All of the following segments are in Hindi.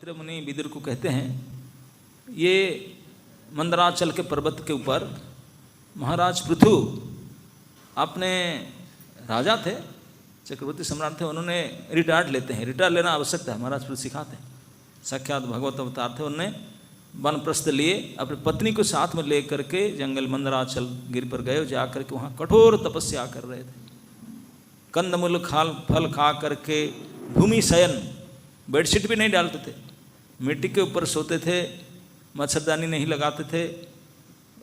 मैत्रेय मुनि विदुर को कहते हैं, ये मंदराचल के पर्वत के ऊपर महाराज पृथु अपने राजा थे, चक्रवर्ती सम्राट थे, उन्होंने रिटायर्ड लेते हैं। रिटायर लेना आवश्यक था, महाराज पृथु सिखाते हैं, साक्षात भगवत अवतार थे। उन्होंने वनप्रस्थ लिए, अपनी पत्नी को साथ में ले करके जंगल मंदराचल गिर पर गए, जाकर के वहाँ कठोर तपस्या कर रहे थे। कंदमूल फल खा करके भूमि शयन, बेडशीट भी नहीं डालते थे, मिट्टी के ऊपर सोते थे, मच्छरदानी नहीं लगाते थे,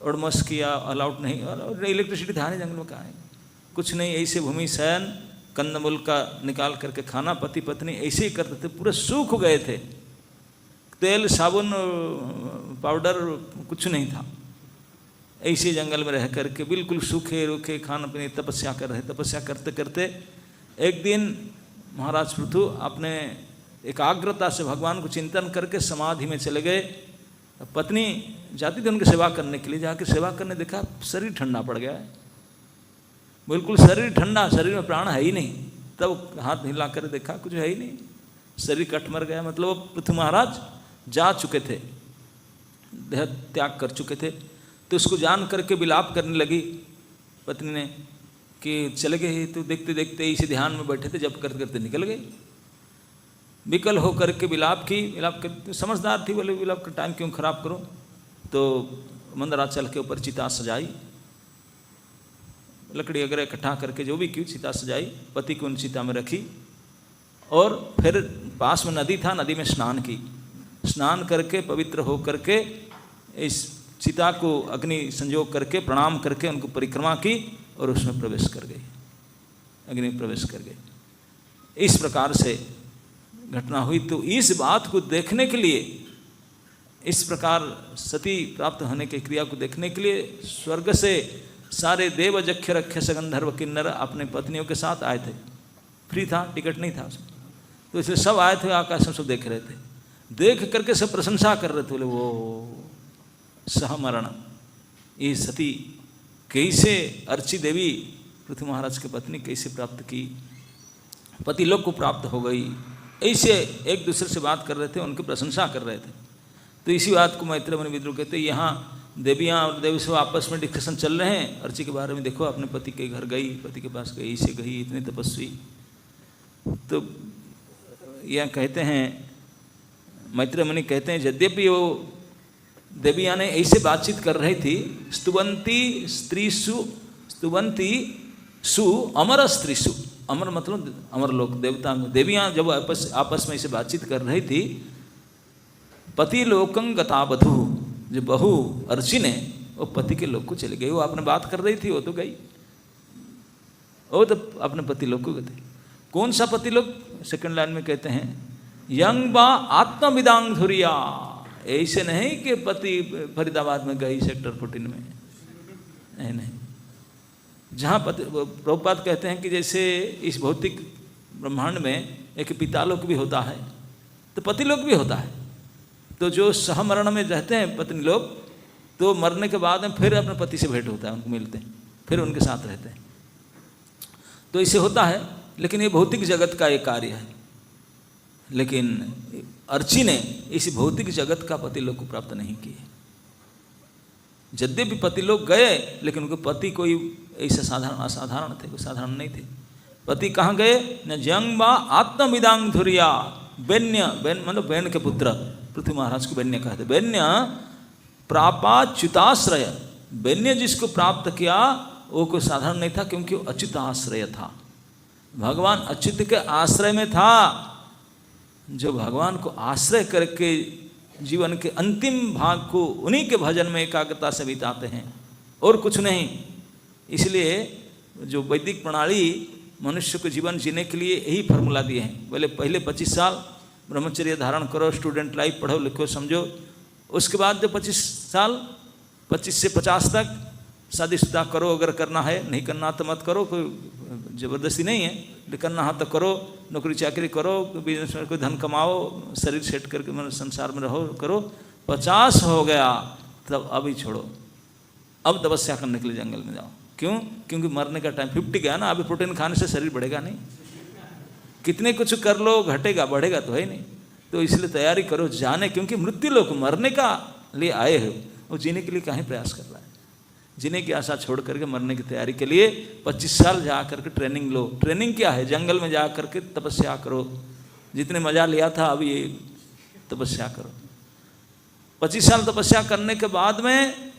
ओडमस किया अलाउड नहीं, और इलेक्ट्रिसिटी था नहीं जंगल में, कहाँ है कुछ नहीं, ऐसे भूमि शयन, कंदमूल का निकाल करके खाना, पति पत्नी ऐसे ही करते थे। पूरे सूख गए थे, तेल साबुन पाउडर कुछ नहीं था, ऐसे जंगल में रह करके बिल्कुल सूखे रूखे खाना पीने तपस्या कर रहे। तपस्या करते करते एक दिन महाराज पृथु अपने एकाग्रता से भगवान को चिंतन करके समाधि में चले गए। पत्नी जाती थी उनकी सेवा करने के लिए, जाकर सेवा करने देखा शरीर ठंडा पड़ गया है, बिल्कुल शरीर ठंडा, शरीर में प्राण है ही नहीं। तब हाथ हिला कर देखा कुछ है ही नहीं, शरीर कट मर गया। मतलब पृथु महाराज जा चुके थे, देह त्याग कर चुके थे। तो उसको जान करके विलाप करने लगी पत्नी ने कि चले गए। तो देखते देखते इसी ध्यान में बैठे थे, जब करते करते निकल गए। विकल होकर के विलाप की, विलाप कर समझदार थी, बोले विलाप का टाइम क्यों खराब करो। तो मंदराचल के ऊपर चिता सजाई, लकड़ी वगैरह इकट्ठा करके जो भी की चिता सजाई, पति को उन चिता में रखी, और फिर पास में नदी था, नदी में स्नान की। स्नान करके पवित्र हो करके इस चिता को अग्नि संजोग करके प्रणाम करके उनको परिक्रमा की और उसमें प्रवेश कर गई, अग्नि में प्रवेश कर गई। इस प्रकार से घटना हुई। तो इस बात को देखने के लिए, इस प्रकार सती प्राप्त होने की क्रिया को देखने के लिए स्वर्ग से सारे देव जक्ष रक्षस गंधर्व किन्नर अपने पत्नियों के साथ आए थे। फ्री था, टिकट नहीं था उसमें, तो इसलिए सब आए थे, आकाश में सब देख रहे थे। देख करके सब प्रशंसा कर रहे थे, बोले वो सहमरण, ये सती कैसे अर्ची देवी पृथु महाराज की पत्नी कैसे प्राप्त की, पति लोग को प्राप्त हो गई, ऐसे एक दूसरे से बात कर रहे थे, उनकी प्रशंसा कर रहे थे। तो इसी बात को मैत्रेय मुनि विदुर कहते हैं, यहाँ देवियाँ और देवी सब आपस में डिस्कशन चल रहे हैं अर्ची के बारे में। देखो अपने पति के घर गई, पति के पास गई, ऐसे गई, इतनी तपस्वी। तो यह कहते हैं, मैत्रेय मुनि कहते हैं, यद्यपि वो देवियाँ ने ऐसे बातचीत कर रही थी, स्तुवंती स्त्रीसु, स्तुवंती सु अमर स्त्रीसु, अमर मतलब अमर लोक देवता। देवियाँ जब आपस में ऐसे बातचीत कर रही थी, पति लोकं गता बधू, जो बहू अर्ची ने वो पति के लोक को चली गई। वो आपने बात कर रही थी, वो तो गई, वो तो अपने पति लोक को गई। कौन सा पति लोक? सेकंड लाइन में कहते हैं, यंग बा आत्मविदांग धुरिया। ऐसे नहीं कि पति फरीदाबाद में गई सेक्टर 14 में, नहीं नहीं, जहाँ पति, प्रभुपाद कहते हैं कि जैसे इस भौतिक ब्रह्मांड में एक पितालोक भी होता है, तो पतिलोक भी होता है। तो जो सहमरण में रहते हैं पत्नी लोग, तो मरने के बाद में फिर अपने पति से भेंट होता है, उनको मिलते हैं, फिर उनके साथ रहते हैं। तो इसे होता है, लेकिन ये भौतिक जगत का एक कार्य है। लेकिन अर्ची ने इस भौतिक जगत का पति लोग को प्राप्त नहीं किए। यद्यपि पति लोग गए, लेकिन उनके पति कोई ऐसे साधारण असाधारण थे, कोई साधारण नहीं थे। पति कहाँ गए? न जंग बा आत्मविदांग धुरिया, बेन्य, बेन मतलब बेन के पुत्र पृथु महाराज को बेन्य कहते। बेन्य प्रापा च्युताश्रय, बेन्य जिसको प्राप्त किया वो कोई साधारण नहीं था, क्योंकि वो अच्युताश्रय था, भगवान अच्युत के आश्रय में था। जो भगवान को आश्रय करके जीवन के अंतिम भाग को उन्हीं के भजन में एकाग्रता से बिताते हैं, और कुछ नहीं। इसलिए जो वैदिक प्रणाली मनुष्य को जीवन जीने के लिए यही फार्मूला दिए हैं। बोले पहले 25 साल ब्रह्मचर्य धारण करो, स्टूडेंट लाइफ पढ़ो लिखो समझो, उसके बाद जो 25 साल 25 से 50 तक शादीशुदा करो, अगर करना है, नहीं करना तो मत करो, कोई ज़बरदस्ती नहीं है, लेकिन करना है तो करो, नौकरी चाकरी करो, बिजनेस में कोई धन कमाओ, शरीर सेट करके मतलब संसार में रहो करो। 50 हो गया तब अभी छोड़ो, अब तपस्या करने के लिए जंगल में जाओ। क्यों? क्योंकि मरने का टाइम 50 गया ना, अभी प्रोटीन खाने से शरीर बढ़ेगा नहीं, कितने कुछ कर लो घटेगा, बढ़ेगा तो है नहीं। तो इसलिए तैयारी करो जाने, क्योंकि मृत्यु लोक मरने का लिए आए हो, वो जीने के लिए काहे प्रयास कर रहा है। जीने की आशा छोड़ करके मरने की तैयारी के लिए 25 साल जा करके ट्रेनिंग लो। ट्रेनिंग क्या है? जंगल में जा करके तपस्या करो, जितने मजा लिया था अब ये तपस्या करो। 25 साल तपस्या करने के बाद में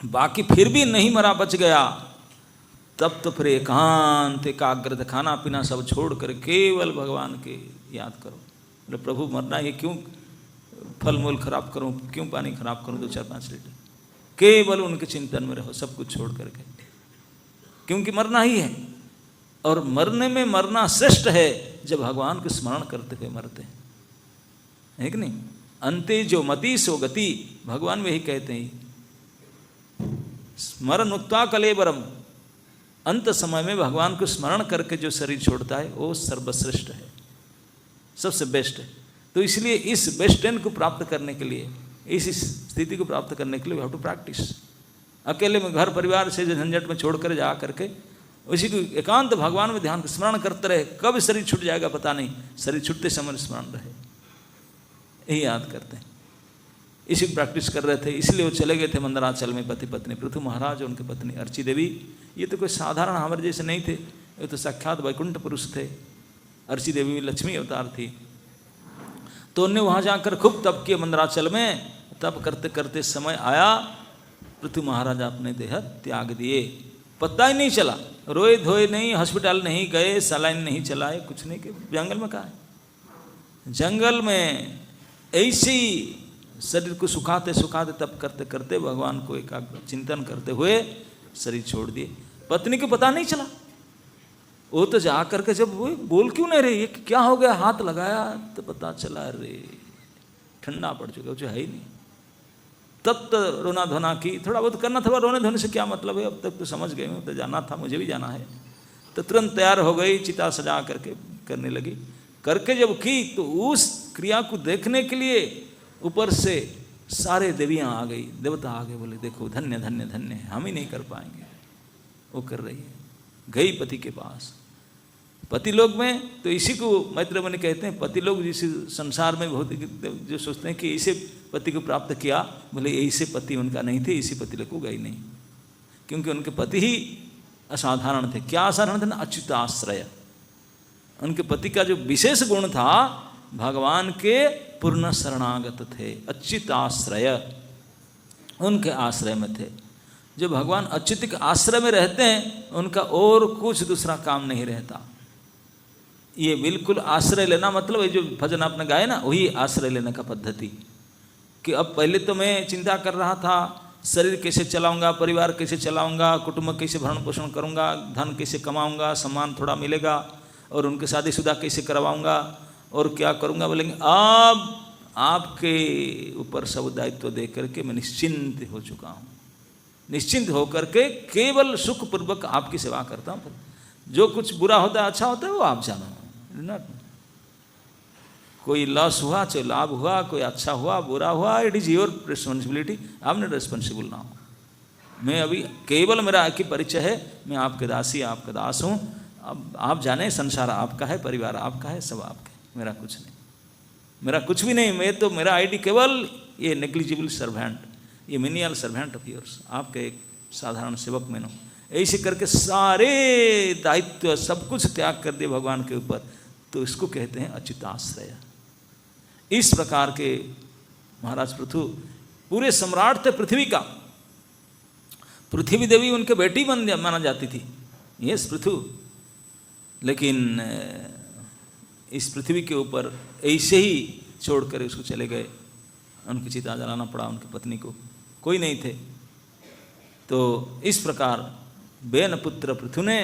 बाकी फिर भी नहीं मरा, बच गया, तब तो फिर एकांत एकाग्रता, खाना पीना सब छोड़ कर केवल भगवान के याद करो। बोले प्रभु मरना है, क्यों फल मूल खराब करूं, क्यों पानी खराब करूं 2-4-5 लीटर, केवल उनके चिंतन में रहो सब कुछ छोड़ करके, क्योंकि मरना ही है। और मरने में मरना श्रेष्ठ है जब भगवान को स्मरण करते हुए मरते हैं, है कि नहीं। अंते जो मति सो गति, भगवान वही कहते हैं, स्मरण उक्त्वा कलेबरम, अंत समय में भगवान को स्मरण करके जो शरीर छोड़ता है वो सर्वश्रेष्ठ है, सबसे बेस्ट है। तो इसलिए इस बेस्ट एंड को प्राप्त करने के लिए, इस स्थिति को प्राप्त करने के लिए वी हैव टू प्रैक्टिस। अकेले में घर परिवार से झंझट में छोड़ कर जा करके उसी को एकांत भगवान में ध्यान स्मरण करते रहे, कब शरीर छूट जाएगा पता नहीं, शरीर छूटते समय स्मरण रहे, यही याद करते हैं। इसी को प्रैक्टिस कर रहे थे, इसलिए वो चले गए थे मंदराचल में पति पत्नी, पृथु महाराज और उनकी पत्नी अर्ची देवी। ये तो कोई साधारण हमारे जैसे नहीं थे, ये तो साक्षात वैकुंठ पुरुष थे। अर्ची देवी भी लक्ष्मी अवतार थी। तो उन्हें वहाँ जाकर खूब तप किए मंदराचल में। तप करते करते समय आया, पृथु महाराज अपने देह त्याग दिए, पता ही नहीं चला, रोए धोए नहीं, हॉस्पिटल नहीं गए, सलाइन नहीं चलाए, कुछ नहीं किए। जंगल में कहा है, जंगल में ऐसे ही शरीर को सुखाते सुखाते तप करते करते भगवान को एकाग्र चिंतन करते हुए शरीर छोड़ दिए। पत्नी को पता नहीं चला, वो तो जा करके जब वो बोल क्यों नहीं रही, क्या हो गया, हाथ लगाया तो पता चला अरे ठंडा पड़ चुका, जो है ही नहीं। तब तो रोना धोना की, थोड़ा बहुत करना था, रोने धोने से क्या मतलब है, अब तक तो समझ गए, तो जाना था, मुझे भी जाना है। तो तुरंत तैयार हो गई, चिता सजा करके करने लगी। करके जब की तो उस क्रिया को देखने के लिए ऊपर से सारे देवियाँ आ गई, देवता आ गए, बोले देखो धन्य धन्य धन्य, हम ही नहीं कर पाएंगे। वो कर रही है, गई पति के पास। पति लोग में तो इसी को मैत्रेय मुनि कहते हैं, पति लोग जिस संसार में बहुत जो सोचते हैं कि इसे पति को प्राप्त किया, बोले ऐसे पति उनका नहीं थे, इसी पति लोग को गई नहीं, क्योंकि उनके पति ही असाधारण थे। क्या असाधारण थे ना, अच्युताश्रय। उनके पति का जो विशेष गुण था, भगवान के पूर्ण शरणागत थे, अच्युताश्रय, उनके आश्रय में थे। जो भगवान अच्युत के आश्रय में रहते हैं, उनका और कुछ दूसरा काम नहीं रहता। ये बिल्कुल आश्रय लेना मतलब ये जो भजन आपने गाए ना, वही आश्रय लेने का पद्धति। कि अब पहले तो मैं चिंता कर रहा था, शरीर कैसे चलाऊंगा, परिवार कैसे चलाऊंगा, कुटुंब कैसे भरण पोषण करूंगा, धन कैसे कमाऊंगा, सम्मान थोड़ा मिलेगा, और उनके शादीशुदा कैसे करवाऊंगा, और क्या करूंगा। बोलेंगे अब आपके ऊपर सब दायित्व दे करके मैं निश्चिंत हो चुका हूँ, निश्चिंत होकर के केवल सुखपूर्वक आपकी सेवा करता हूँ। जो कुछ बुरा होता है अच्छा होता है वो आप जानो, कोई लॉस हुआ चाहे लाभ हुआ, कोई अच्छा हुआ बुरा हुआ, इट इज़ योर रिस्पॉन्सिबिलिटी, आपने रिस्पॉन्सिबल ना हो। मैं अभी केवल मेरा एक ही परिचय है, मैं आपके दासी आपका दास हूँ। अब आप जाने संसार आपका है, परिवार आपका है, सब आपका है, मेरा कुछ नहीं, मेरा कुछ भी नहीं। मैं तो मेरा आईडी केवल ये नेग्लिजिबल सर्वेंट, ये मिनियल सर्वेंट ऑफ योर्स, आपके एक साधारण सेवक में नो। ऐसे करके सारे दायित्व सब कुछ त्याग कर दिए भगवान के ऊपर, तो इसको कहते हैं अच्युताश्रय। इस प्रकार के महाराज पृथु पूरे सम्राट थे पृथ्वी का। पृथ्वी देवी उनके बेटी माना जाती थी, यस पृथु। लेकिन इस पृथ्वी के ऊपर ऐसे ही छोड़कर उसको चले गए, उनकी चिता जलाना पड़ा उनकी पत्नी को, कोई नहीं थे। तो इस प्रकार बेन पुत्र पृथु ने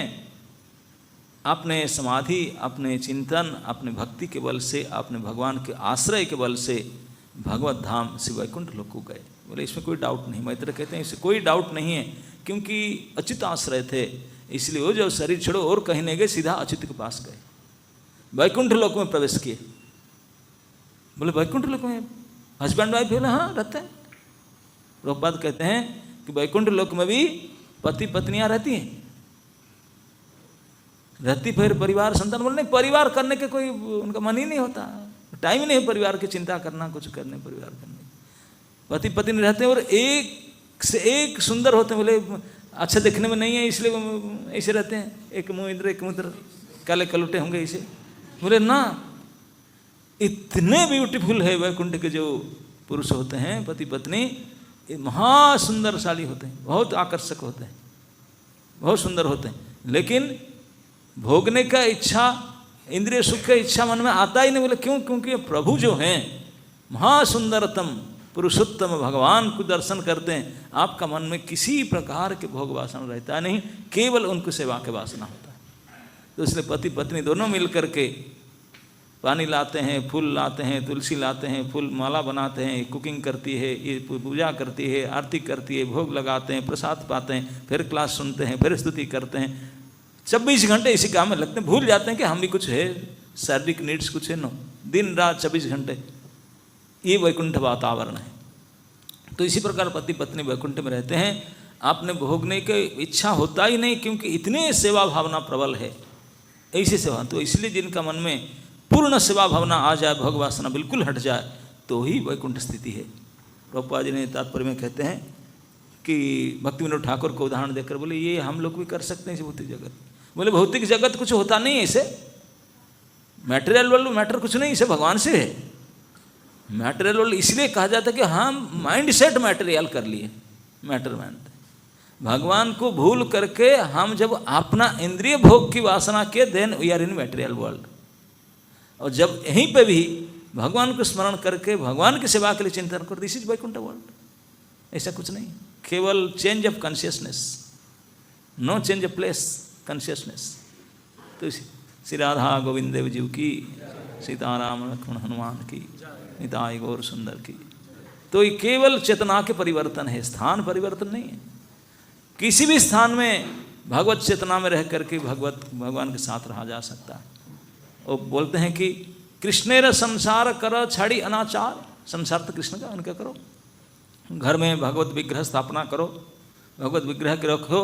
अपने समाधि, अपने चिंतन, अपने भक्ति के बल से, अपने भगवान के आश्रय के बल से भगवत धाम श्री वैकुंठ लोक को गए। बोले इसमें कोई डाउट नहीं, मैत्रेय कहते हैं इसमें कोई डाउट नहीं है, क्योंकि अच्युत आश्रय थे, इसलिए वो जब शरीर छोड़ो और कहीं नहीं गए, सीधा अच्युत के पास गए, वैकुंठ लोक में प्रवेश किए। बोले वैकुंठ लोक में हस्बैंड वाइफ बोले हाँ रहते हैं। प्रभुपाद कहते हैं कि वैकुंठ लोक में भी पति पत्नियां रहती हैं, रहती फिर परिवार संतान। बोले नहीं, परिवार करने के कोई उनका मन ही नहीं होता, टाइम ही नहीं परिवार की चिंता करना, कुछ करने परिवार करने। पति पत्नी रहते हैं और एक से एक सुंदर होते हैं, बोले अच्छा दिखने में नहीं है इसलिए ऐसे रहते हैं, एक मुँह इधर एक मुँह इधर, काले कलुटे होंगे ऐसे, बोले ना, इतने ब्यूटीफुल है वैकुंठ के जो पुरुष होते हैं पति पत्नी, ये महासुंदरशाली होते हैं, बहुत आकर्षक होते हैं, बहुत सुंदर होते हैं, लेकिन भोगने का इच्छा, इंद्रिय सुख का इच्छा मन में आता ही नहीं। बोले क्यों? क्योंकि प्रभु जो हैं महासुंदरतम पुरुषोत्तम भगवान को दर्शन करते हैं, आपका मन में किसी प्रकार के भोग वासना रहता नहीं, केवल उनको सेवा के वासना होता है। तो इसलिए पति पत्नी दोनों मिल करके पानी लाते हैं, फूल लाते हैं, तुलसी लाते हैं, फूल माला बनाते हैं, कुकिंग करती है, ये पूजा करती है, आरती करती है, भोग लगाते हैं, प्रसाद पाते हैं, फिर क्लास सुनते हैं, फिर स्तुति करते हैं। 24 घंटे इसी काम में लगते हैं, भूल जाते हैं कि हम भी कुछ है, शारीरिक नीड्स कुछ है, नो, दिन रात 24 घंटे, ये वैकुंठ वातावरण है। तो इसी प्रकार पति पत्नी वैकुंठ में रहते हैं, आपने भोगने की इच्छा होता ही नहीं, क्योंकि इतने सेवा भावना प्रबल है, ऐसी सेवा। तो इसलिए जिनका मन में पूर्ण सेवा भावना आ जाए, भोग वासना बिल्कुल हट जाए, तो ही वैकुंठ स्थिति है। प्रभुपाद जी ने तात्पर्य में कहते हैं कि भक्ति विनोद ठाकुर को उदाहरण देकर बोले ये हम लोग भी कर सकते हैं भौतिक जगत। बोले भौतिक जगत कुछ होता नहीं है इसे, मैटेरियल वर्ल्ड मैटर कुछ नहीं, इसे भगवान से है। मैटेरियल वर्ल्ड इसलिए कहा जाता है कि हम माइंड सेट मैटेरियल कर लिए, मैटर मानते, भगवान को भूल करके हम जब अपना इंद्रिय भोग की वासना के, then we are in material world. और जब यहीं पे भी भगवान को स्मरण करके भगवान की सेवा के लिए चिंतन करो, दिस इज वैकुंठ वर्ल्ड। ऐसा कुछ नहीं, केवल change of consciousness, no change of place, consciousness. तो श्री राधा गोविंद देव जी की, सीताराम लक्ष्मण हनुमान की, निताई गौर सुंदर की। तो ये केवल चेतना के परिवर्तन है, स्थान परिवर्तन नहीं है। किसी भी स्थान में भगवत चेतना में रह करके भगवान के साथ रहा जा सकता है। वो बोलते हैं कि कृष्णेर संसार कर छाड़ी अनाचार, संसार तो कृष्ण का, उनका करो। घर में भगवत विग्रह स्थापना करो, भगवत विग्रह के रखो,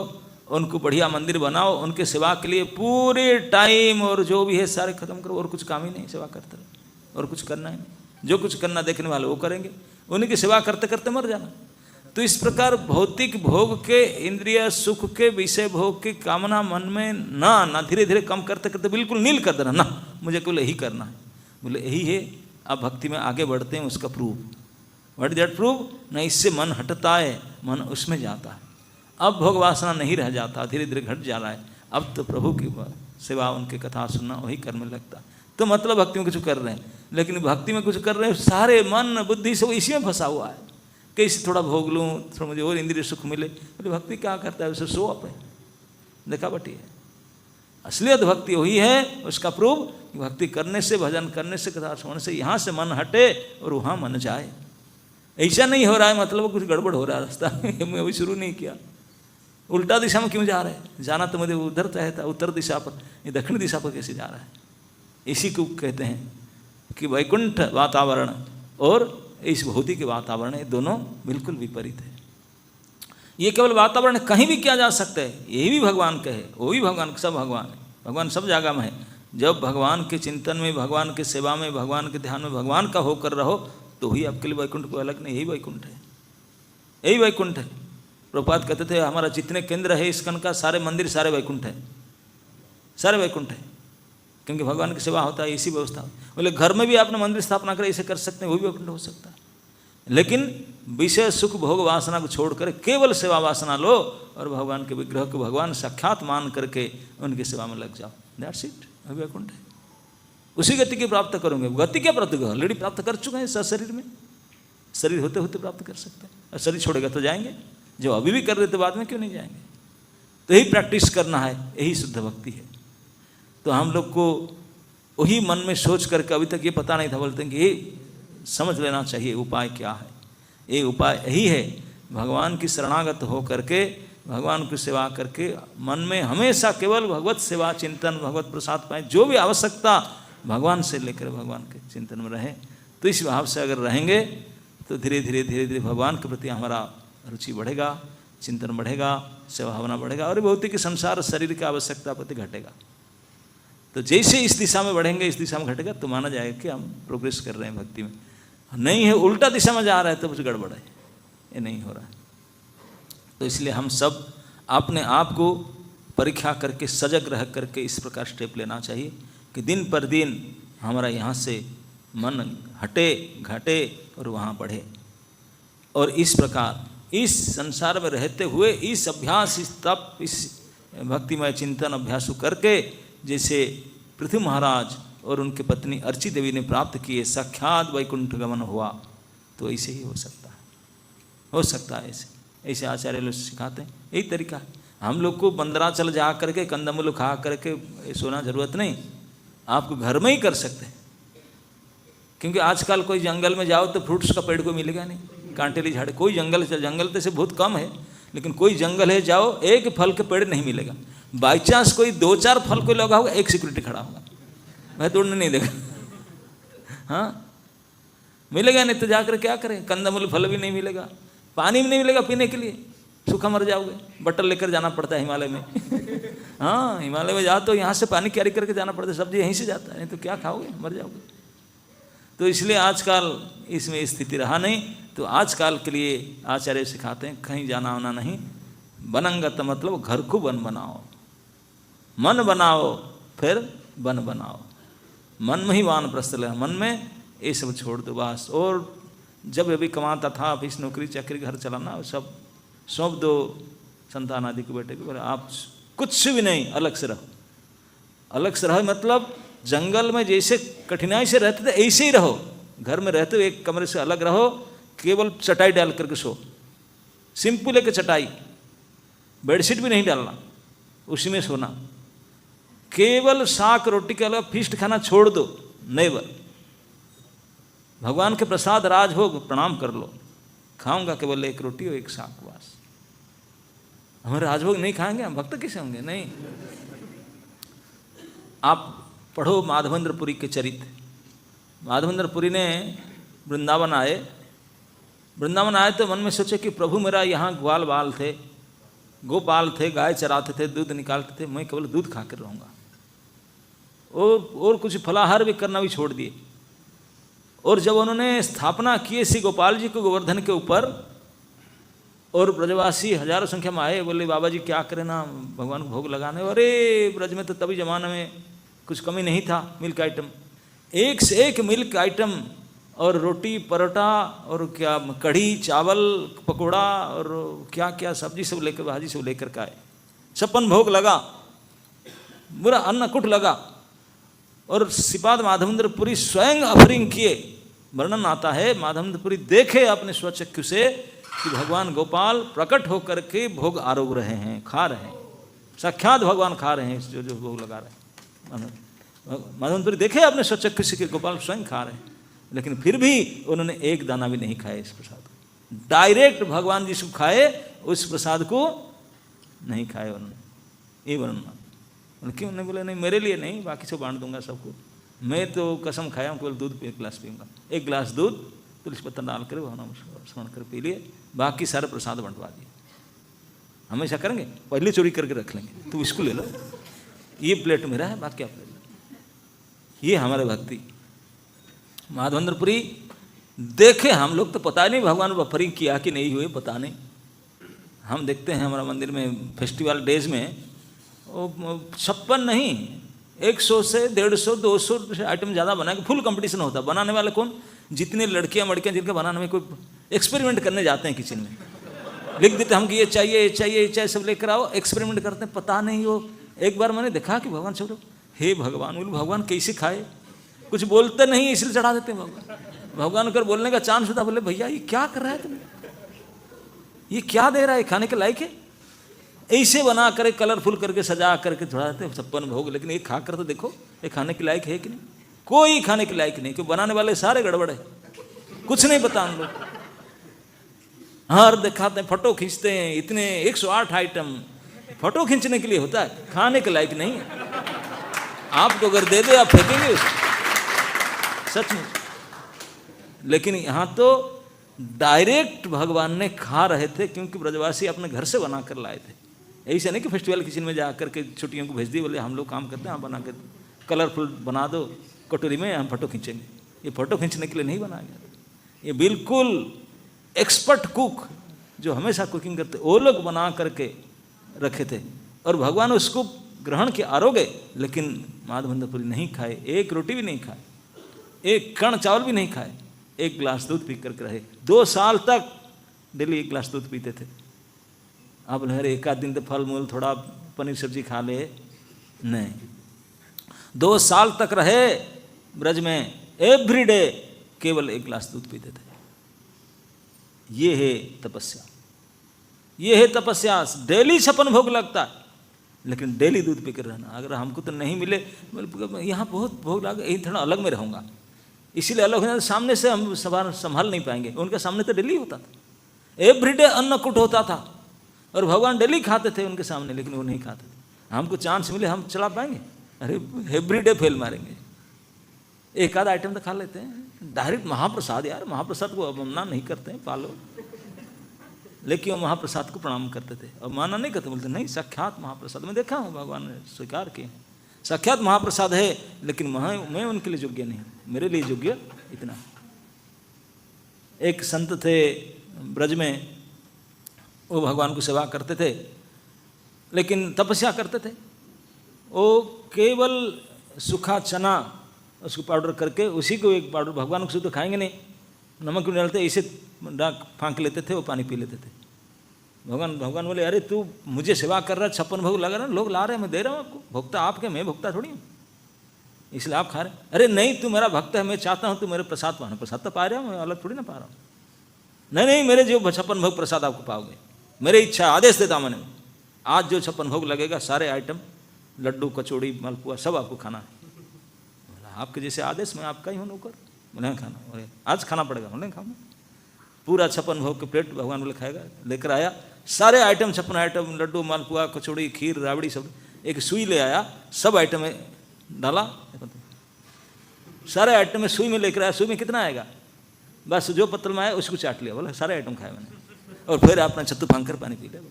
उनको बढ़िया मंदिर बनाओ, उनके सेवा के लिए पूरे टाइम और जो भी है सारे खत्म करो, और कुछ काम ही नहीं, सेवा करते रहो, और कुछ करना ही नहीं। जो कुछ करना देखने वाले वो करेंगे, उन्हीं की सेवा करते करते मर जाना। तो इस प्रकार भौतिक भोग के, इंद्रिय सुख के, विषय भोग की कामना मन में ना धीरे धीरे कम करते करते बिल्कुल नील कर देना, ना मुझे केवल यही करना है। बोले यही है, अब भक्ति में आगे बढ़ते हैं, उसका proof, what is that proof? ना इससे मन हटता है, मन उसमें जाता है। अब भोग वासना नहीं रह जाता, धीरे धीरे घट जा रहा है। अब तो प्रभु की सेवा, उनकी कथा सुनना, वही करने लगता। तो मतलब भक्ति में कुछ कर रहे हैं, लेकिन भक्ति में कुछ कर रहे हैं, सारे मन बुद्धि से वो इसी में फंसा हुआ है। कैसे थोड़ा भोग लूँ, थोड़ा मुझे और इंद्रिय सुख मिले। बोले भक्ति क्या करता है? उसे शो अप है, दिखावटी है। असलियत भक्ति वही है, उसका प्रूफ भक्ति करने से, भजन करने से, कथा सुनने से यहाँ से मन हटे और वहाँ मन जाए। ऐसा नहीं हो रहा है मतलब कुछ गड़बड़ हो रहा है रास्ता मैं अभी शुरू नहीं किया, उल्टा दिशा में क्यों जा रहे हैं? जाना तो मुझे उधर चाहता, उत्तर दिशा पर, ये दक्षिण दिशा पर कैसे जा रहा है? इसी को कहते हैं कि वैकुंठ वातावरण और इस भौतिक वातावरण, ये दोनों बिल्कुल विपरीत है। ये केवल वातावरण कहीं भी किया जा सकता है, यही भी भगवान का है, वो भी भगवान, सब भगवान है, भगवान सब जगह में है। जब भगवान के चिंतन में, भगवान के सेवा में, भगवान के ध्यान में भगवान का होकर रहो, तो ही आपके लिए वैकुंठ को अलग नहीं, यही वैकुंठ है, यही वैकुंठ है। प्रभुपाद कहते थे हमारा जितने केंद्र है इस्कन का, सारे मंदिर सारे वैकुंठ है, सारे वैकुंठ है, क्योंकि भगवान की सेवा होता है, इसी व्यवस्था। बोले घर में भी आपने मंदिर स्थापना करें, इसे कर सकते हैं, वो भी वैकुंठ हो सकता है। लेकिन विषय सुख भोग वासना को छोड़कर केवल सेवा वासना लो और भगवान के विग्रह को भगवान साक्षात मान करके उनकी सेवा में लग जाओ, दैट्स इट, अभी वैकुंठ है। उसी गति की प्राप्त करोगे। गति क्या प्राप्त करोगे? ऑलरेडी प्राप्त कर चुके हैं शरीर में, शरीर होते होते प्राप्त कर सकते हैं, और शरीर छोड़ेगा तो जाएंगे, जो अभी भी कर रहे थे बाद में क्यों नहीं जाएंगे? तो यही प्रैक्टिस करना है, यही शुद्ध भक्ति है। तो हम लोग को वही मन में सोच करके, अभी तक ये पता नहीं था, बोलते हैं कि ये समझ लेना चाहिए उपाय क्या है। ये उपाय यही है, भगवान की शरणागत हो करके, भगवान की सेवा करके, मन में हमेशा केवल भगवत सेवा चिंतन, भगवत प्रसाद पाए, जो भी आवश्यकता भगवान से लेकर भगवान के चिंतन में रहें। तो इस भाव से अगर रहेंगे तो धीरे धीरे धीरे धीरे भगवान के प्रति हमारा रुचि बढ़ेगा, चिंतन बढ़ेगा, सेवा भावना बढ़ेगा, और भौतिक संसार शरीर की आवश्यकता प्रति घटेगा। तो जैसे इस दिशा में बढ़ेंगे, इस दिशा में घटेगा, तो माना जाएगा कि हम प्रोग्रेस कर रहे हैं भक्ति में। नहीं है उल्टा दिशा में जा रहा है तो कुछ गड़बड़ है, ये नहीं हो रहा है। तो इसलिए हम सब अपने आप को परीक्षा करके, सजग रह करके इस प्रकार स्टेप लेना चाहिए कि दिन पर दिन हमारा यहाँ से मन हटे घटे और वहाँ बढ़े। और इस प्रकार इस संसार में रहते हुए इस अभ्यास, इस तप, इस भक्तिमय चिंतन अभ्यास करके, जैसे पृथ्वी महाराज और उनके पत्नी अर्ची देवी ने प्राप्त किए, साक्षात वैकुंठ गमन हुआ, तो ऐसे ही हो सकता है ऐसे आचार्य लोग सिखाते हैं। यही तरीका है। हम लोग को मंदराचल जा करके कंदमूल खा करके सोना जरूरत नहीं, आपको घर में ही कर सकते हैं। क्योंकि आजकल कोई जंगल में जाओ तो फ्रूट्स का पेड़ को मिलेगा नहीं, कांटेली झाड़, कोई जंगल तो ऐसे बहुत कम है, लेकिन कोई जंगल है जाओ, एक फल के पेड़ नहीं मिलेगा। बाई चांस कोई 2-4 फल को लगा होगा, एक सिक्योरिटी खड़ा होगा, वह तोड़ने नहीं देगा। हाँ, मिलेगा नहीं तो जाकर क्या करें, कंदमूल फल भी नहीं मिलेगा, पानी भी नहीं मिलेगा पीने के लिए, सूखा मर जाओगे। बटल लेकर जाना पड़ता है हिमालय में। हाँ, हिमालय में जाओ तो यहाँ से पानी कैरी करके जाना पड़ता है, सब्जी यहीं से जाता है, नहीं तो क्या खाओगे, मर जाओगे। तो इसलिए आजकल इसमें स्थिति रहा नहीं, तो आजकल के लिए आचार्य सिखाते हैं कहीं जाना आना नहीं, बनंगत मतलब घर को वन बनाओ, मन बनाओ फिर वन बनाओ, मन में ही वानप्रस्थ ले, मन में ये सब छोड़ दो बस। और जब अभी कमाता था, ऑफिस नौकरी चाकरी घर चलाना, सब सौंप दो संतान आदि को, बेटे को, बोले आप कुछ भी नहीं, अलग से रहो। अलग से रहो मतलब जंगल में जैसे कठिनाई से रहते थे ऐसे ही रहो, घर में रहते हुए एक कमरे से अलग रहो, केवल चटाई डाल करके सो, सिंपल एक चटाई, बेडशीट भी नहीं डालना, उसी में सोना, केवल साग रोटी के अलावा फीस्ट खाना छोड़ दो, नेवर। भगवान के प्रसाद राजभोग प्रणाम कर लो, खाऊंगा केवल एक रोटी और एक साग बस। हमें राजभोग नहीं खाएंगे, हम भक्त कैसे होंगे? नहीं। आप पढ़ो माधवेंद्रपुरी के चरित्र। माधवेंद्रपुरी ने वृंदावन आए तो मन में सोचे कि प्रभु मेरा यहाँ ग्वाल बाल थे, गोपाल थे, गाय चराते थे, दूध निकालते थे, मैं केवल दूध खाकर रहूँगा, और कुछ फलाहार भी करना भी छोड़ दिए। और जब उन्होंने स्थापना की श्री गोपाल जी को गोवर्धन के ऊपर, और ब्रजवासी हजारों संख्या में आए, बोले बाबा जी क्या करें ना भगवान को भोग लगाने। अरे ब्रज में तो तभी जमाने में कुछ कमी नहीं था, मिल्क आइटम, एक से एक मिल्क आइटम, और रोटी परोठा, और क्या कढ़ी चावल पकोड़ा, और क्या क्या सब्जी सब लेकर, भाजी सब लेकर के आए, 56 भोग लगा, बुरा अन्नकूट लगा। और श्रीपाद माधवेंद्रपुरी स्वयं ऑफरिंग किए। वर्णन आता है, माधवेंद्रपुरी देखे अपने स्वचक्षु से कि भगवान गोपाल प्रकट होकर के भोग आरोग रहे हैं, खा रहे हैं, साक्षात भगवान खा रहे हैं, जो भोग लगा रहे हैं। माधवेंद्रपुरी देखे अपने स्वचक्षु से कि गोपाल स्वयं खा रहे हैं, लेकिन फिर भी उन्होंने एक दाना भी नहीं खाया इस प्रसाद को, डायरेक्ट भगवान जी से खाए, उस प्रसाद को नहीं खाए उन्होंने। ये वर्णन क्यों नहीं बोले, नहीं मेरे लिए नहीं, बाकी से बांट दूंगा सबको, मैं तो कसम खाया हूँ केवल दूध एक गिलास पीऊँगा, एक गिलास दूध तुलसी पत्ता डाल कर स्मरण कर पी लिए, बाकी सारे प्रसाद बंटवा दिए। हमेशा करेंगे, पहले चोरी करके रख लेंगे, तू इसको ले लो, ये प्लेट मेरा है, बाकी आप ले लो। ये हमारे भक्ति। माधवेंद्रपुरी देखे, हम लोग तो पता नहीं भगवान ऑफरिंग किया कि नहीं हुए, पता नहीं। हम देखते हैं हमारा मंदिर में फेस्टिवल डेज में 56 नहीं, 100 से 150 200 आइटम ज़्यादा बना के फुल कंपटीशन होता है। बनाने वाले कौन? जितने लड़कियां मड़कियां जिनके बनाने में कोई एक्सपेरिमेंट करने जाते हैं किचन में, लिख देते हम कि ये चाहिए ये चाहिए ये चाहिए, सब लेकर आओ, एक्सपेरिमेंट करते हैं। पता नहीं वो, एक बार मैंने देखा कि भगवान छोड़ो, हे भगवान, बोले भगवान कैसे खाए, कुछ बोलते नहीं इसलिए चढ़ा देते हैं भगवान। भगवान अगर बोलने का चांस होता, बोले भैया ये क्या कर रहा है तुम, ये क्या दे रहा है, खाने के लायक है? ऐसे बना कर कलरफुल करके सजा करके चढ़ा देते 56 भोग, लेकिन ये खा कर तो देखो ये खाने के लायक है कि नहीं? कोई खाने के लायक नहीं, क्यों? बनाने वाले सारे गड़बड़ है, कुछ नहीं पता हम लोग। हर दिखाते हैं, फोटो खींचते हैं, इतने 108 आइटम फोटो खींचने के लिए होता है, खाने के लायक नहीं है। आपको अगर दे दे आप फेंकेंगे उसको, सचमुच। लेकिन यहाँ तो डायरेक्ट भगवान ने खा रहे थे, क्योंकि ब्रजवासी अपने घर से बना कर लाए थे। ऐसे नहीं कि फेस्टिवल किचन में जा करके छुट्टियों को भेज दिए, बोले हम लोग काम करते हैं, आप बना कर, कलरफुल बना दो कटोरी में, हम फोटो खींचेंगे। ये फोटो खींचने के लिए नहीं बनाया गया, ये बिल्कुल एक्सपर्ट कुक जो हमेशा कुकिंग करते वो लोग बना करके रखे थे। और भगवान उसको ग्रहण के आरोगे, लेकिन माधवेंद्रपुरी नहीं खाए, एक रोटी भी नहीं खाए, एक कण चावल भी नहीं खाए, एक गिलास दूध पी करके रहे। 2 साल तक डेली 1 गिलास दूध पीते थे। आप बोले अरे एक आध दिन तो फल मूल थोड़ा पनीर सब्जी खा ले, नहीं, 2 साल तक रहे ब्रज में, एवरीडे केवल 1 गिलास दूध पीते थे। ये है तपस्या, ये है तपस्या। डेली 56 भोग लगता है, लेकिन डेली दूध पीकर रहना। अगर हमको तो नहीं मिले, यहाँ बहुत भोग लगा, यही थोड़ा अलग में रहूँगा, इसीलिए अलग हो, सामने से हम संभाल नहीं पाएंगे। उनके सामने तो डेली होता था, एवरीडे अन्नकूट होता था, और भगवान डेली खाते थे उनके सामने, लेकिन वो नहीं खाते थे। हमको चांस मिले हम चला पाएंगे? अरे एवरीडे फेल मारेंगे। एक आध आइटम तो खा लेते हैं, डायरेक्ट महाप्रसाद, यार महाप्रसाद को अवमानना नहीं करते हैं, पालो, लेकिन वो महाप्रसाद को प्रणाम करते थे, और माना नहीं करते, बोलते नहीं साक्षात महाप्रसाद, मैं देखा हूँ, भगवान ने स्वीकार किए, साक्षात महाप्रसाद है, लेकिन मैं उनके लिए योग्य नहीं, मेरे लिए योग्य इतना। एक संत थे ब्रज में, वो भगवान को सेवा करते थे, लेकिन तपस्या करते थे। वो केवल सूखा चना उसको पाउडर करके, उसी को एक पाउडर, भगवान को तो खाएंगे नहीं, नमक भी डालते, इसे डाक फाँक लेते थे, वो पानी पी लेते थे। भगवान बोले अरे तू मुझे सेवा कर रहा है, 56 भोग लगा रहा है, लोग ला रहे हैं, मैं दे रहा हूँ आपको, भोक्ता आपके, मैं भोक्ता थोड़ी हूँ, इसलिए आप खा रहे हैं। अरे नहीं, तू मेरा भक्त है, मैं चाहता हूँ तू मेरे प्रसाद पाना। प्रसाद तो पा रहा हूँ, मैं अलग थोड़ी ना पा रहा हूँ। नहीं, मेरे जो 56 भोग प्रसाद आपको पाओगे, मेरी इच्छा, आदेश देता मैंने, आज जो 56 भोग लगेगा, सारे आइटम, लड्डू कचौड़ी मालपुआ सब आपको खाना है। आपके जैसे आदेश, मैं आपका ही हूँ नौकर। बोले खाना, बोले आज खाना पड़ेगा, बोले खाऊंगा। पूरा 56 भोग के प्लेट भगवान बोले खाएगा, लेकर आया सारे आइटम, 56 आइटम, लड्डू मालपुआ कचौड़ी खीर राबड़ी सब, एक सुई ले आया, सब आइटम में डाला, सारे आइटम में सुई में लेकर आया। सुई में कितना आएगा, बस जो पत्तल में आया उसको चाट लिया, बोला सारे आइटम खाए मैंने, और फिर अपना छत्तू फांक कर पानी पी लिया।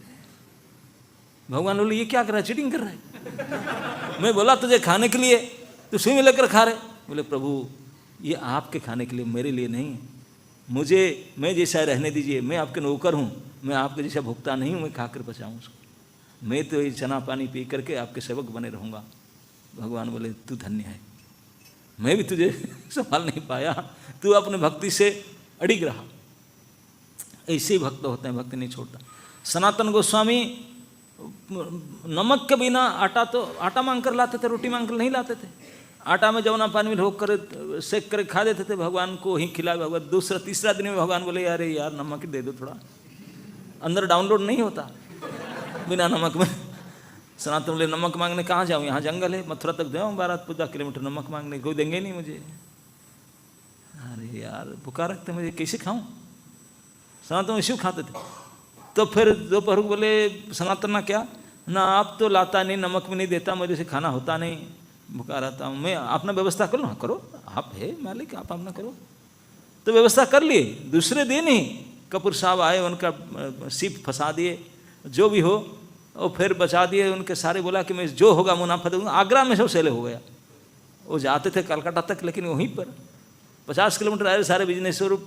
भगवान बोले ये क्या कर रहा है, चीटिंग कर रहा है। मैं बोला तुझे खाने के लिए, तू सुई में लेकर खा रहे। बोले प्रभु ये आपके खाने के लिए, मेरे लिए नहीं, मुझे मैं जैसा रहने दीजिए, मैं आपके नौकर हूँ, मैं आपके जैसा भुगता नहीं हूँ, मैं खाकर बचाऊँ उसको, मैं तो ये चना पानी पी करके आपके सेवक बने रहूँगा। भगवान बोले तू धन्य है, मैं भी तुझे संभाल नहीं पाया, तू अपने भक्ति से अड़िग रहा। ऐसे ही भक्त होते हैं, भक्ति नहीं छोड़ता। सनातन गोस्वामी नमक के बिना आटा मांग कर लाते थे, रोटी मांग कर नहीं लाते थे। आटा में जवना पानी में ढोक कर सेक कर खा देते थे, भगवान को ही खिला। भगवान दूसरा तीसरा दिन में भगवान बोले अरे यार नमक ही दे दो थोड़ा, अंदर डाउनलोड नहीं होता बिना नमक में। सनातन बोले नमक मांगने कहाँ जाऊँ, यहाँ जंगल है, मथुरा तक जाऊँ 12-14 किलोमीटर, नमक मांगने कोई देंगे नहीं मुझे। अरे यार भूखा रखते मुझे, कैसे खाऊँ। सनातन इसी खाते थे। तो फिर दोपहर को बोले सनातन ना क्या ना, आप तो लाता नहीं, नमक में नहीं देता, मुझे से खाना होता नहीं, भूखा रहता हूँ मैं, अपना व्यवस्था करो ना। करो, आप है मालिक, आप अपना करो। तो व्यवस्था कर लिए। दूसरे दिन ही कपूर साहब आए, उनका सीप फंसा दिए, जो भी हो, और फिर बचा दिए उनके सारे। बोला कि मैं जो होगा मुनाफा दूंगा। आगरा में सब सेले हो गया। वो जाते थे कलकत्ता तक, लेकिन वहीं पर 50 किलोमीटर आए सारे बिजनेस, और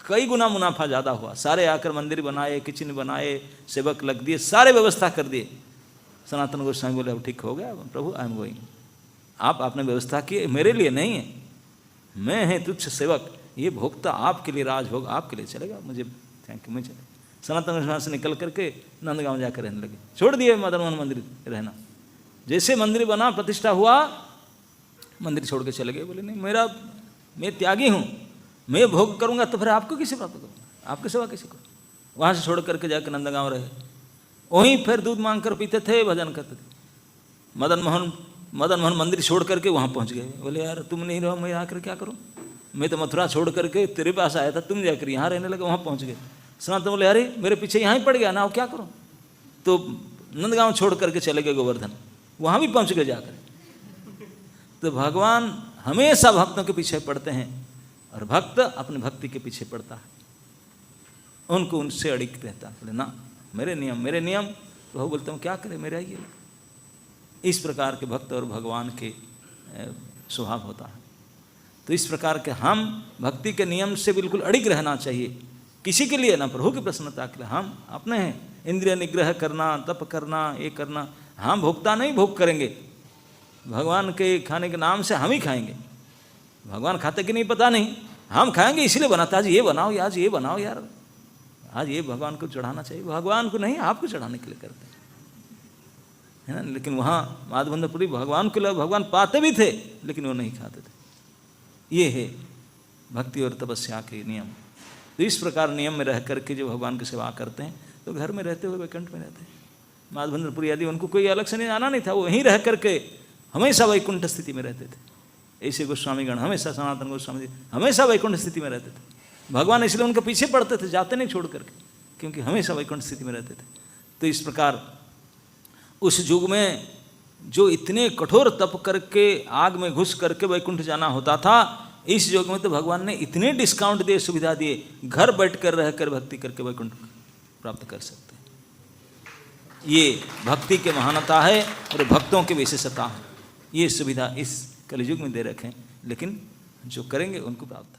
कई गुना मुनाफा ज़्यादा हुआ। सारे आकर मंदिर बनाए, किचन बनाए, सेवक लग दिए, सारे व्यवस्था कर दिए। सनातन गोस्वामी बोले अब ठीक हो गया प्रभु, आई एम गोइंग। आप आपने व्यवस्था की, मेरे लिए नहीं है, मैं है तुच्छ सेवक, ये भोक्ता आपके लिए, राजभोग आपके लिए चलेगा, मुझे थैंक यू, मैं चले। सनातन गोस्वामी से निकल करके नंदगांव जाकर रहने लगे, छोड़ दिए मदन मोहन मंदिर रहना। जैसे मंदिर बना, प्रतिष्ठा हुआ, मंदिर छोड़ के चले गए। बोले नहीं, मैं त्यागी हूँ, मैं भोग करूँगा तो फिर आपको किसे प्राप्त करूँगा, आपकी सेवा किसी को। वहाँ से छोड़ करके जाकर नंदगांव रहे, वहीं फिर दूध मांग कर पीते थे, भजन करते थे। मदन मोहन मंदिर छोड़ करके वहाँ पहुँच गए। बोले यार तुम नहीं रहो, मैं आकर क्या करूँ, मैं तो मथुरा छोड़ करके तेरे पास आया था, तुम जाकर यहाँ रहने लगे, वहाँ पहुँच गए। सनातन बोले अरे मेरे पीछे यहाँ ही पड़ गया ना, अब क्या करूँ। तो नंदगांव छोड़ करके चले गए गोवर्धन, वहाँ भी पहुँच गए जाकर। तो भगवान हमेशा भक्तों के पीछे पड़ते हैं, और भक्त अपने भक्ति के पीछे पड़ता है, उनको उनसे अड़िग रहता है। बोले ना मेरे नियम। तो वो बोलते हूँ क्या करें, मेरा ये। इस प्रकार के भक्त और भगवान के स्वभाव होता है। तो इस प्रकार के हम भक्ति के नियम से बिल्कुल अड़िग रहना चाहिए, किसी के लिए ना, प्रभु की प्रसन्नता के लिए। हम अपने हैं, इंद्रिय निग्रह करना, तप करना, ये करना, हम भोक्ता नहीं भोग करेंगे, भगवान के खाने के नाम से हम ही खाएंगे। भगवान खाते कि नहीं पता नहीं, हम खाएंगे इसलिए बनाता, आज ये बनाओ, आज ये बनाओ यार, आज ये भगवान को चढ़ाना चाहिए। भगवान को नहीं, आपको चढ़ाने के लिए करते है ना। लेकिन वहाँ माधवेंद्रपुरी भगवान को भगवान पाते भी थे, लेकिन वो नहीं खाते थे। ये है भक्ति और तपस्या के नियम। तो इस प्रकार नियम में रह करके जो भगवान की सेवा करते हैं, तो घर में रहते हुए वैकुंठ में रहते हैं। माधवेंद्रपुरी आदि उनको कोई अलग से नहीं आना नहीं था, वो वहीं रह करके हमेशा वैकुंठ स्थिति में रहते थे। ऐसे गोस्वामीगण हमेशा, सनातन गोस्वामी जी हमेशा वैकुंठ स्थिति में रहते थे। भगवान इसलिए उनके पीछे पड़ते थे, जाते नहीं छोड़ करके, क्योंकि हमेशा वैकुंठ स्थिति में रहते थे। तो इस प्रकार उस युग में जो इतने कठोर तप करके आग में घुस करके वैकुंठ जाना होता था, इस युग में तो भगवान ने इतने डिस्काउंट दिए, सुविधा दिए, घर बैठ कर रह कर भक्ति करके वैकुंठ प्राप्त कर सकते हैं। ये भक्ति के महानता है और भक्तों की विशेषता है। ये सुविधा इस कलयुग में दे रखें, लेकिन जो करेंगे उनको प्राप्त